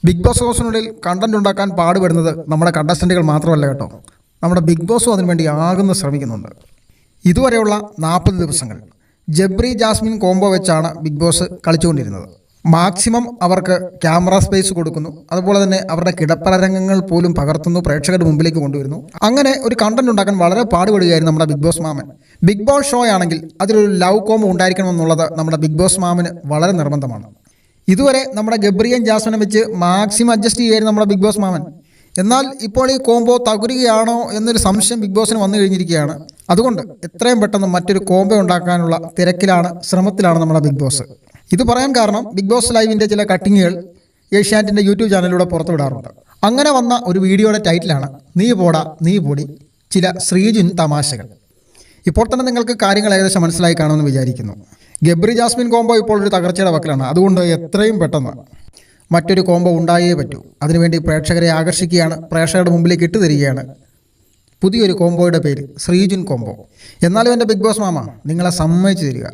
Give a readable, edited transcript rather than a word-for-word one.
Big boss ഹൗസിനുള്ളിൽ content ഉണ്ടാക്കാൻ പാടുപെടുന്നത് നമ്മുടെ കണ്ടസ്റ്റന്റുകൾ മാത്രമല്ല കേട്ടോ. നമ്മുടെ ബിഗ് ബോസും അതിനുവേണ്ടി ആകുന്ന ശ്രമിക്കുന്നുണ്ട്. ഇതുവരെയുള്ള 40 ദിവസങ്ങൾ ജബ്രി ജാസ്മിൻ കോംബോ വെച്ചാണ് ബിഗ് ബോസ് കളിച്ചുകൊണ്ടിരുന്നത്. മാക്സിമം അവർക്ക് ക്യാമറ സ്പേസ് കൊടുക്കുന്നു, അതുപോലെ തന്നെ അവരുടെ കിടപ്പറ രംഗങ്ങൾ പോലും പകർത്തുന്നു, പ്രേക്ഷകരുടെ മുമ്പിലേക്ക് കൊണ്ടുവരുന്നു. അങ്ങനെ ഒരു കണ്ടന്റ് ഉണ്ടാക്കാൻ വളരെ പാടുപെടുകയായിരുന്നു നമ്മുടെ ബിഗ് ബോസ് മാമൻ. ബിഗ് ബോസ് ഷോ ആണെങ്കിൽ അതിലൊരു ലവ് കോംബോ ഉണ്ടായിരിക്കണമെന്നുള്ളത് നമ്മുടെ ബിഗ് ബോസ് മാമന് വളരെ നിർബന്ധമാണ്. ഇതുവരെ നമ്മുടെ ഗബ്രിയും ജാസ്മിനെ വെച്ച് മാക്സിമം അഡ്ജസ്റ്റ് ചെയ്യുകയായിരുന്നു നമ്മുടെ ബിഗ് ബോസ് മാമൻ. എന്നാൽ ഇപ്പോൾ ഈ കോംബോ തകരുകയാണോ എന്നൊരു സംശയം ബിഗ് ബോസിന് വന്നു കഴിഞ്ഞിരിക്കുകയാണ്. അതുകൊണ്ട് എത്രയും പെട്ടെന്ന് മറ്റൊരു കോംബോ ഉണ്ടാക്കാനുള്ള ശ്രമത്തിലാണ് നമ്മുടെ ബിഗ് ബോസ്. ഇത് പറയാൻ കാരണം ബിഗ് ബോസ് ലൈവിൻ്റെ ചില കട്ടിങ്ങുകൾ ഏഷ്യാനെറ്റിൻ്റെ യൂട്യൂബ് ചാനലിലൂടെ പുറത്തുവിടാറുണ്ട്. അങ്ങനെ വന്ന ഒരു വീഡിയോയുടെ ടൈറ്റിലാണ് നീ പോടാ നീ പൊടി ചില ശ്രീജുൻ തമാശകൾ. ഇപ്പോൾ തന്നെ നിങ്ങൾക്ക് കാര്യങ്ങൾ ഏകദേശം മനസ്സിലായി കാണുമെന്ന് വിചാരിക്കുന്നു. ഗബ്രി ജാസ്മിൻ കോംബോ ഇപ്പോൾ ഒരു തകർച്ചയുടെ വക്കിലാണ്. അതുകൊണ്ട് എത്രയും പെട്ടെന്ന് മറ്റൊരു കോംബോ ഉണ്ടായേ പറ്റൂ. അതിനുവേണ്ടി പ്രേക്ഷകരെ ആകർഷിക്കുകയാണ്, പ്രേക്ഷകരുടെ മുമ്പിലേക്ക് ഇട്ടു തരികയാണ് പുതിയൊരു കോംബോയുടെ പേര് ശ്രീജുൻ കോംബോ. എന്നാലും എൻ്റെ ബിഗ് ബോസ് മാമ നിങ്ങളെ സമ്മതിച്ചു തരിക.